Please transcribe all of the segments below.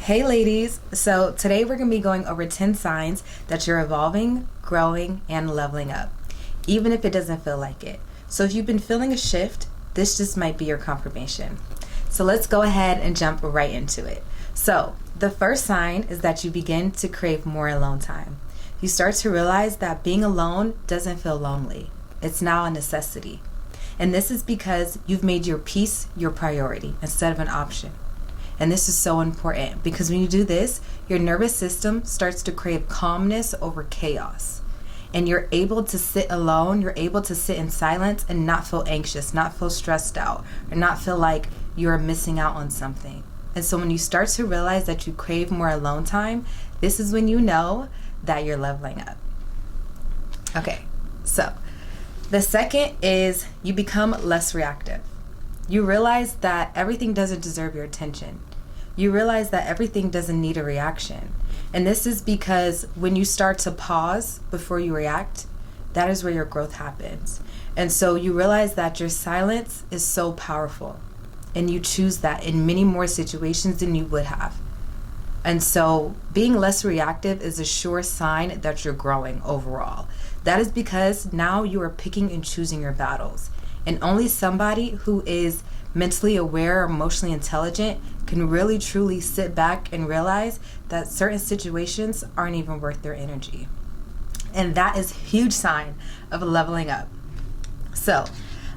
Hey ladies, so today we're going to be going over 10 signs that you're evolving, growing, and leveling up, even if it doesn't feel like it. So if you've been feeling a shift, this just might be your confirmation. So let's go ahead and jump right into it. So the first sign is that you begin to crave more alone time. You start to realize that being alone doesn't feel lonely. It's now a necessity. And this is because you've made your peace your priority instead of an option. And this is so important because when you do this, your nervous system starts to crave calmness over chaos. And you're able to sit alone, you're able to sit in silence and not feel anxious, not feel stressed out, or not feel like you're missing out on something. And so when you start to realize that you crave more alone time, this is when you know that you're leveling up. Okay, so the second is you become less reactive. You realize that everything doesn't deserve your attention. You realize that everything doesn't need a reaction. And this is because when you start to pause before you react, that is where your growth happens. And so you realize that your silence is so powerful. And you choose that in many more situations than you would have. And so being less reactive is a sure sign that you're growing overall. That is because now you are picking and choosing your battles. And only somebody who is mentally aware or emotionally intelligent can really truly sit back and realize that certain situations aren't even worth their energy. And that is a huge sign of leveling up. So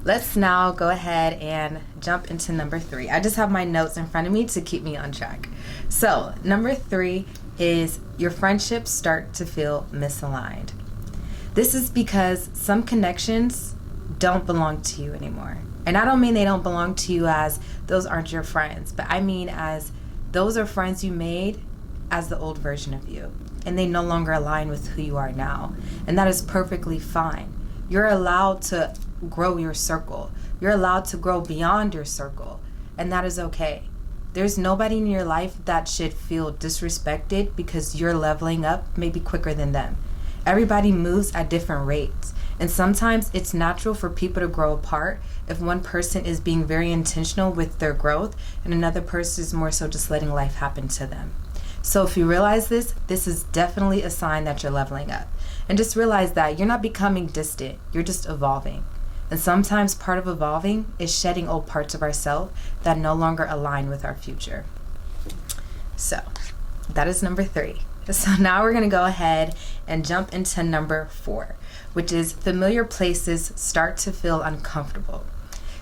let's now go ahead and jump into number 3. I just have my notes in front of me to keep me on track. So number 3 is your friendships start to feel misaligned. This is because some connections don't belong to you anymore. And I don't mean they don't belong to you as those aren't your friends, but I mean as those are friends you made as the old version of you, and they no longer align with who you are now. And that is perfectly fine. You're allowed to grow your circle. You're allowed to grow beyond your circle, and that is okay. There's nobody in your life that should feel disrespected because you're leveling up maybe quicker than them. Everybody moves at different rates. And sometimes it's natural for people to grow apart if one person is being very intentional with their growth and another person is more so just letting life happen to them. So if you realize this, this is definitely a sign that you're leveling up. And just realize that you're not becoming distant, you're just evolving. And sometimes part of evolving is shedding old parts of ourselves that no longer align with our future. So that is number 3. So now we're going to go ahead and jump into number 4, which is familiar places start to feel uncomfortable.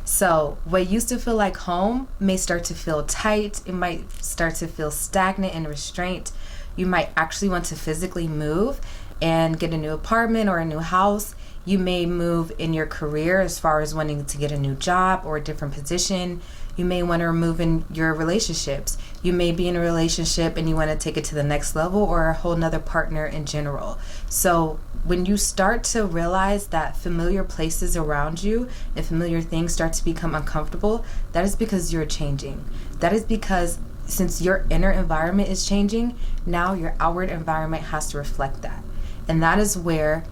So what used to feel like home may start to feel tight. It might start to feel stagnant and restrained. You might actually want to physically move and get a new apartment or a new house. You may move in your career as far as wanting to get a new job or a different position. You may want to move in your relationships. You may be in a relationship and you want to take it to the next level, or a whole nother partner in general. So when you start to realize that familiar places around you and familiar things start to become uncomfortable, that is because you're changing. That is because since your inner environment is changing, now your outward environment has to reflect that. And that is where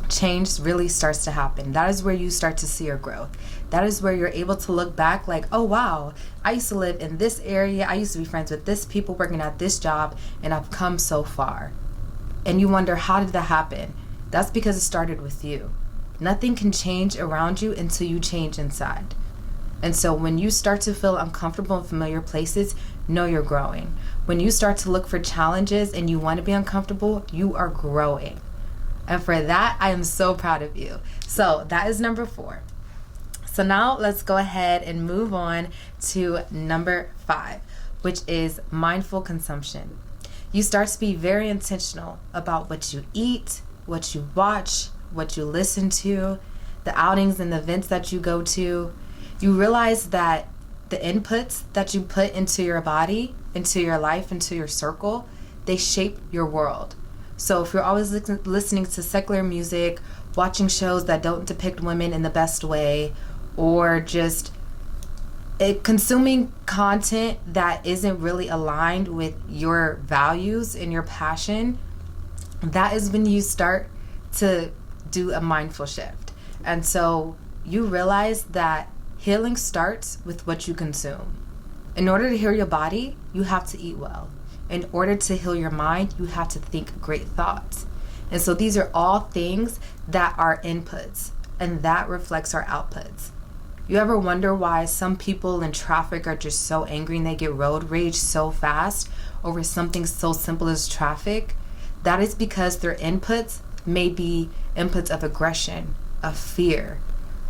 change really starts to happen. That is where you start to see your growth. That is where you're able to look back like, oh wow, I used to live in this area, I used to be friends with this people working at this job, and I've come so far. And you wonder, how did that happen? That's because it started with you. Nothing can change around you until you change inside. And so when you start to feel uncomfortable in familiar places, know you're growing. When you start to look for challenges and you want to be uncomfortable, you are growing. And for that, I am so proud of you. So that is number 4. So now let's go ahead and move on to number 5, which is mindful consumption. You start to be very intentional about what you eat, what you watch, what you listen to, the outings and the events that you go to. You realize that the inputs that you put into your body, into your life, into your circle, they shape your world. So if you're always listening to secular music, watching shows that don't depict women in the best way, or just consuming content that isn't really aligned with your values and your passion, that is when you start to do a mindful shift. And so you realize that healing starts with what you consume. In order to heal your body, you have to eat well. In order to heal your mind, you have to think great thoughts. And so these are all things that are inputs, and that reflects our outputs. You ever wonder why some people in traffic are just so angry and they get road rage so fast over something so simple as traffic? That is because their inputs may be inputs of aggression, of fear,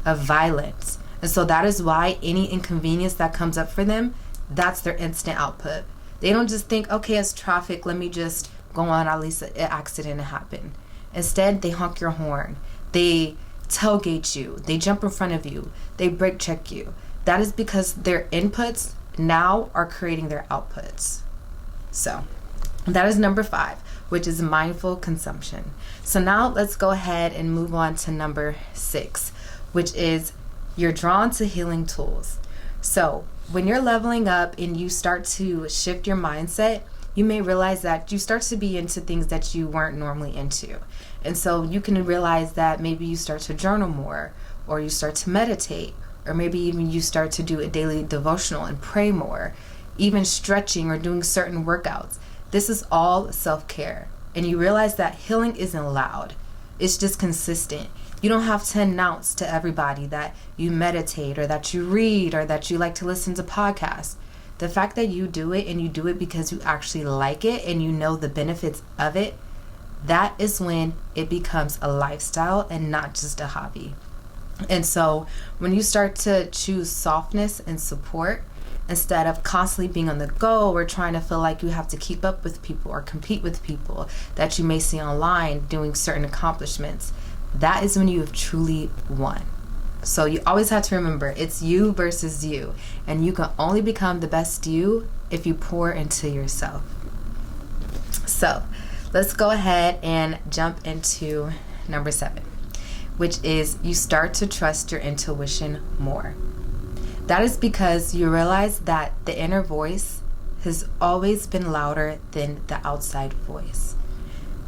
of violence. And so that is why any inconvenience that comes up for them, that's their instant output. They don't just think, okay, it's traffic, let me just go on, at least an accident happened. Instead, they honk your horn. They tailgate you. They jump in front of you. They brake check you. That is because their inputs now are creating their outputs. So that is number 5, which is mindful consumption. So now let's go ahead and move on to number 6, which is you're drawn to healing tools. So when you're leveling up and you start to shift your mindset, you may realize that you start to be into things that you weren't normally into. And so you can realize that maybe you start to journal more, or you start to meditate, or maybe even you start to do a daily devotional and pray more, even stretching or doing certain workouts. This is all self-care. And you realize that healing isn't loud. It's just consistent. You don't have to announce to everybody that you meditate or that you read or that you like to listen to podcasts. The fact that you do it and you do it because you actually like it and you know the benefits of it, that is when it becomes a lifestyle and not just a hobby. And so when you start to choose softness and support instead of constantly being on the go or trying to feel like you have to keep up with people or compete with people that you may see online doing certain accomplishments, that is when you have truly won. So you always have to remember, it's you versus you, and you can only become the best you if you pour into yourself. So let's go ahead and jump into number 7, which is you start to trust your intuition more. That is because you realize that the inner voice has always been louder than the outside voice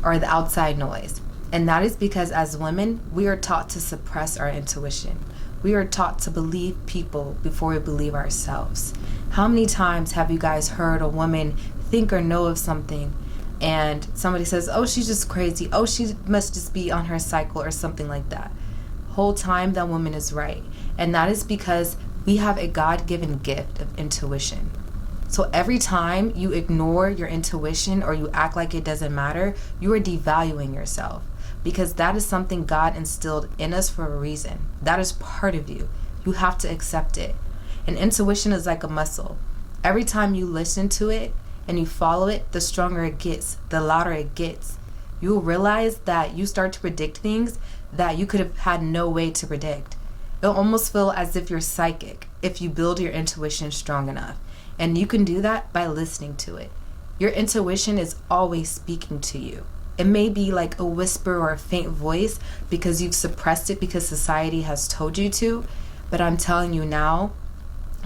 or the outside noise. And that is because as women, we are taught to suppress our intuition. We are taught to believe people before we believe ourselves. How many times have you guys heard a woman think or know of something and somebody says, oh, she's just crazy. Oh, she must just be on her cycle or something like that. Whole time that woman is right. And that is because we have a God-given gift of intuition. So every time you ignore your intuition or you act like it doesn't matter, you are devaluing yourself. Because that is something God instilled in us for a reason. That is part of you. You have to accept it. And intuition is like a muscle. Every time you listen to it and you follow it, the stronger it gets, the louder it gets. You'll realize that you start to predict things that you could have had no way to predict. It'll almost feel as if you're psychic if you build your intuition strong enough. And you can do that by listening to it. Your intuition is always speaking to you. It may be like a whisper or a faint voice because you've suppressed it because society has told you to. But I'm telling you now,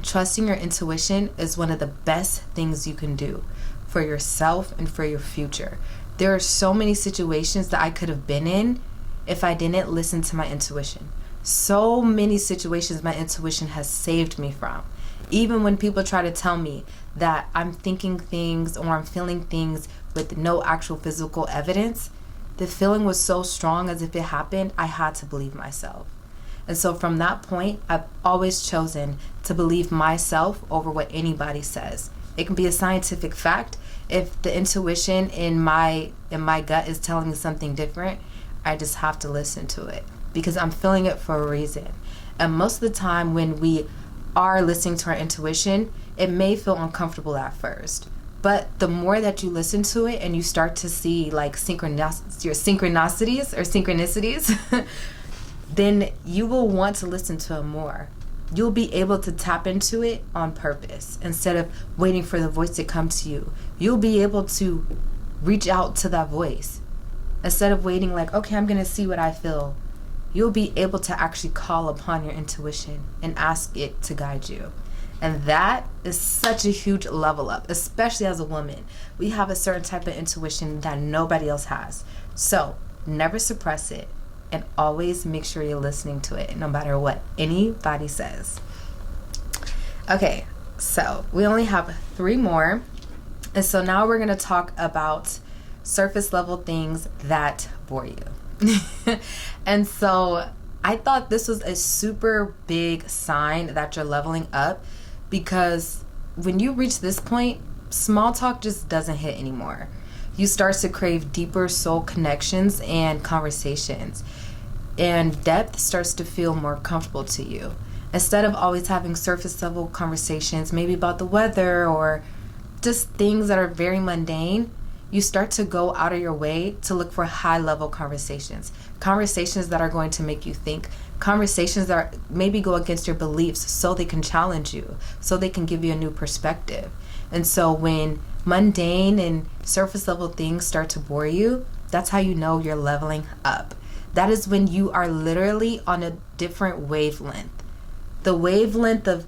trusting your intuition is one of the best things you can do for yourself and for your future. There are so many situations that I could have been in if I didn't listen to my intuition. So many situations my intuition has saved me from. Even when people try to tell me that I'm thinking things or I'm feeling things with no actual physical evidence, the feeling was so strong as if it happened, I had to believe myself. And so from that point, I've always chosen to believe myself over what anybody says. It can be a scientific fact. If the intuition in my gut is telling me something different, I just have to listen to it because I'm feeling it for a reason. And most of the time when we are listening to our intuition, it may feel uncomfortable at first. But the more that you listen to it and you start to see like synchronicities, then you will want to listen to it more. You'll be able to tap into it on purpose instead of waiting for the voice to come to you. You'll be able to reach out to that voice instead of waiting like, okay, I'm going to see what I feel. You'll be able to actually call upon your intuition and ask it to guide you. And that is such a huge level up, especially as a woman. We have a certain type of intuition that nobody else has. So never suppress it and always make sure you're listening to it no matter what anybody says. Okay, so we only have 3 more. And so now we're going to talk about surface level things that bore you. And so I thought this was a super big sign that you're leveling up, because when you reach this point, small talk just doesn't hit anymore. You start to crave deeper soul connections and conversations, and depth starts to feel more comfortable to you. Instead of always having surface level conversations, maybe about the weather or just things that are very mundane, you start to go out of your way to look for high level conversations that are going to make you think, conversations that maybe go against your beliefs so they can challenge you, so they can give you a new perspective. And so when mundane and surface level things start to bore you, that's how you know you're leveling up. That is when you are literally on a different wavelength. The wavelength of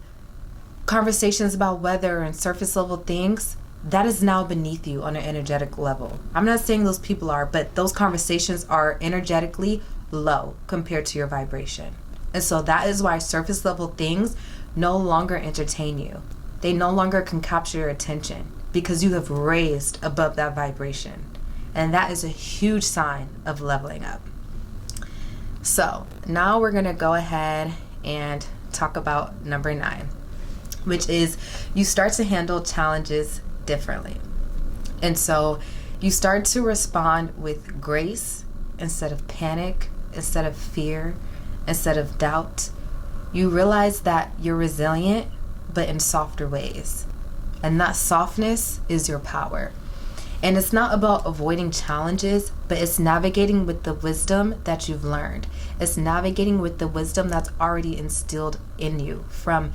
conversations about weather and surface level things, that is now beneath you on an energetic level. I'm not saying those people are, but those conversations are energetically low compared to your vibration. And so that is why surface level things no longer entertain you. They no longer can capture your attention because you have raised above that vibration. And that is a huge sign of leveling up. So now we're going to go ahead and talk about number 9, which is you start to handle challenges differently. And so you start to respond with grace instead of panic, instead of fear, instead of doubt. You realize that you're resilient, but in softer ways. And that softness is your power. And it's not about avoiding challenges, but it's navigating with the wisdom that you've learned. It's navigating with the wisdom that's already instilled in you from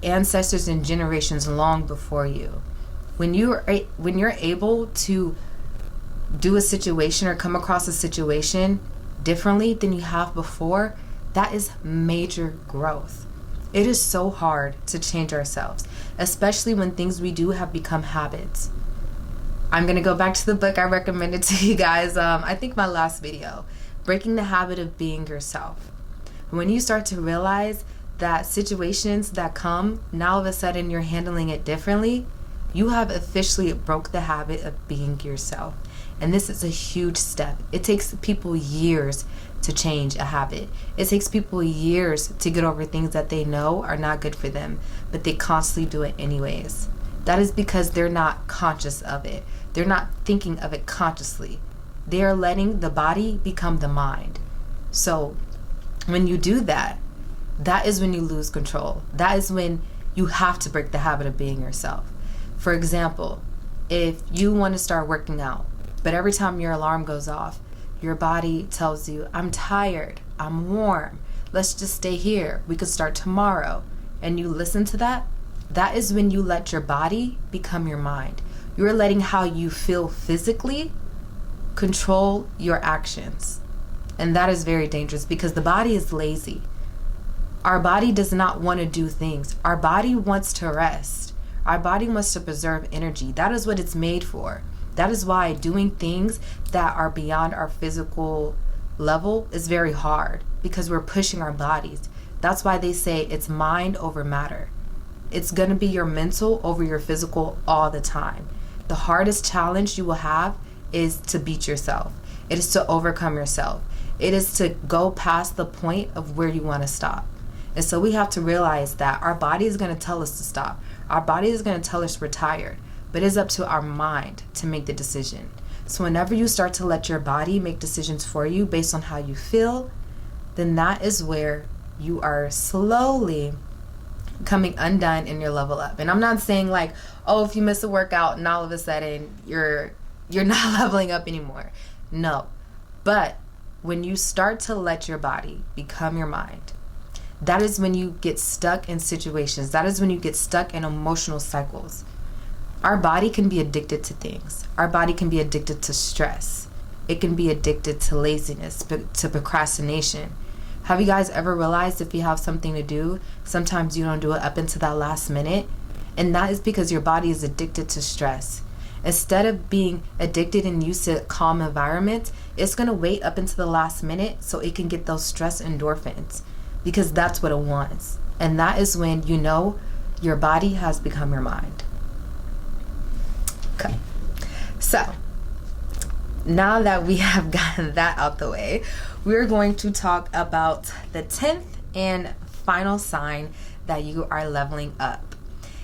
ancestors and generations long before you. When you're able to do a situation or come across a situation differently than you have before, that is major growth. It is so hard to change ourselves, especially when things we do have become habits. I'm going to go back to the book I recommended to you guys, I think my last video, Breaking the Habit of Being Yourself. When you start to realize that situations that come, now all of a sudden you're handling it differently, you have officially broke the habit of being yourself. And this is a huge step. It takes people years to change a habit. It takes people years to get over things that they know are not good for them, but they constantly do it anyways. That is because they're not conscious of it. They're not thinking of it consciously. They are letting the body become the mind. So when you do that, that is when you lose control. That is when you have to break the habit of being yourself. For example, if you want to start working out, but every time your alarm goes off, your body tells you, I'm tired, I'm warm, let's just stay here, we could start tomorrow, and you listen to that, that is when you let your body become your mind. You're letting how you feel physically control your actions. And that is very dangerous because the body is lazy. Our body does not want to do things. Our body wants to rest. Our body wants to preserve energy. That is what it's made for. That is why doing things that are beyond our physical level is very hard, because we're pushing our bodies. That's why they say it's mind over matter. It's going to be your mental over your physical all the time. The hardest challenge you will have is to beat yourself. It is to overcome yourself. It is to go past the point of where you want to stop. And so we have to realize that our body is going to tell us to stop. Our body is going to tell us we're tired. But it's up to our mind to make the decision. So whenever you start to let your body make decisions for you based on how you feel, then that is where you are slowly coming undone in your level up. And I'm not saying like, oh, if you miss a workout and all of a sudden you're not leveling up anymore. No. But when you start to let your body become your mind, that is when you get stuck in situations. That is when you get stuck in emotional cycles. Our body can be addicted to things. Our body can be addicted to stress. It can be addicted to laziness, to procrastination. Have you guys ever realized if you have something to do, sometimes you don't do it up until that last minute? And that is because your body is addicted to stress. Instead of being addicted and used to calm environments, it's going to wait up until the last minute so it can get those stress endorphins, because that's what it wants. And that is when you know your body has become your mind. Okay. So now that we have gotten that out the way, we're going to talk about the 10th and final sign that you are leveling up.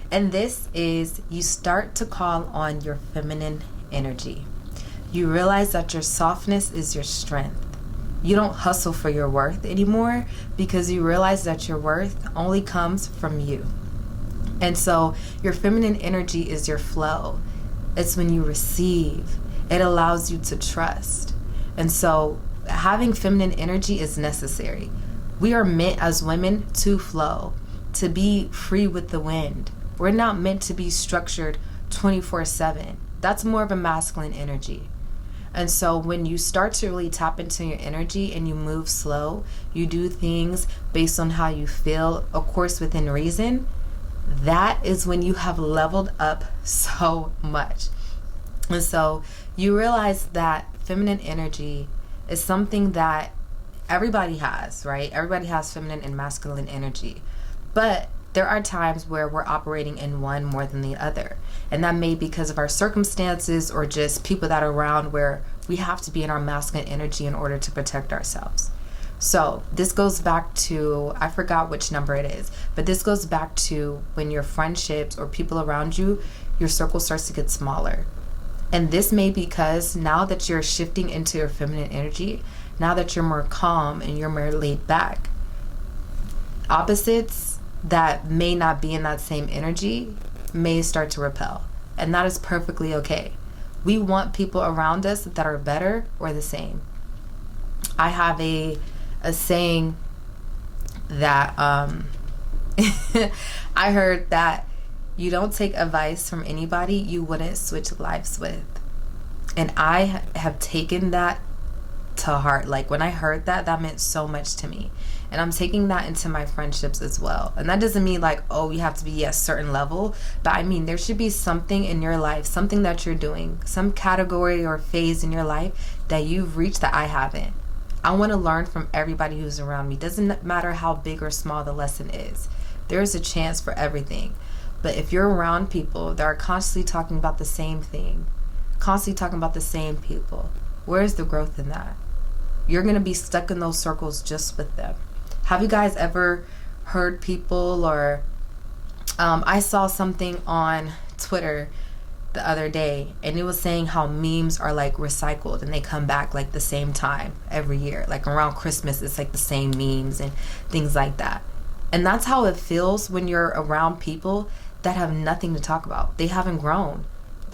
And this is you start to call on your feminine energy. You realize that your softness is your strength. You don't hustle for your worth anymore because you realize that your worth only comes from you. And so your feminine energy is your flow. It's when you receive. It allows you to trust. And so having feminine energy is necessary. We are meant as women to flow, to be free with the wind. We're not meant to be structured 24/7. That's more of a masculine energy. And so when you start to really tap into your energy and you move slow, you do things based on how you feel, of course within reason, that is when you have leveled up so much. And so you realize that feminine energy is something that everybody has, right? Everybody has feminine and masculine energy. But there are times where we're operating in one more than the other. And that may be because of our circumstances or just people that are around where we have to be in our masculine energy in order to protect ourselves. So this goes back to, I forgot which number it is, but this goes back to when your friendships or people around you, your circle starts to get smaller. And this may be because now that you're shifting into your feminine energy, now that you're more calm and you're more laid back, opposites that may not be in that same energy may start to repel. And that is perfectly okay. We want people around us that are better or the same. I have a saying that I heard that you don't take advice from anybody you wouldn't switch lives with. And I have taken that to heart. Like when I heard that, that meant so much to me. And I'm taking that into my friendships as well. And that doesn't mean like, oh, you have to be at a certain level. But I mean, there should be something in your life, something that you're doing, some category or phase in your life that you've reached that I haven't. I want to learn from everybody who's around me. Doesn't matter how big or small the lesson is. There's a chance for everything. But if you're around people that are constantly talking about the same thing, constantly talking about the same people, where's the growth in that? You're going to be stuck in those circles just with them. Have you guys ever heard people or I saw something on Twitter the other day and it was saying how memes are like recycled and they come back like the same time every year. Like around Christmas, it's like the same memes and things like that. And that's how it feels when you're around people that have nothing to talk about. They haven't grown.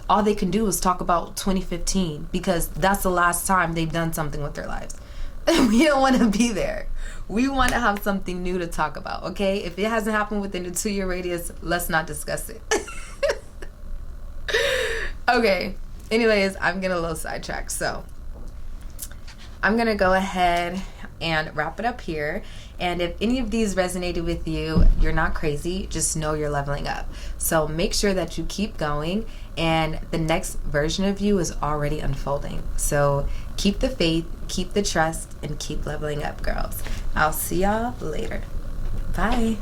All they can do is talk about 2015 because that's the last time they've done something with their lives. We don't want to be there. We want to have something new to talk about, okay? If it hasn't happened within a 2-year radius, let's not discuss it. Okay. Anyways, I'm getting a little sidetracked. So I'm going to go ahead and wrap it up here. And if any of these resonated with you, you're not crazy. Just know you're leveling up. So make sure that you keep going. And the next version of you is already unfolding. So keep the faith, keep the trust, and keep leveling up, girls. I'll see y'all later. Bye.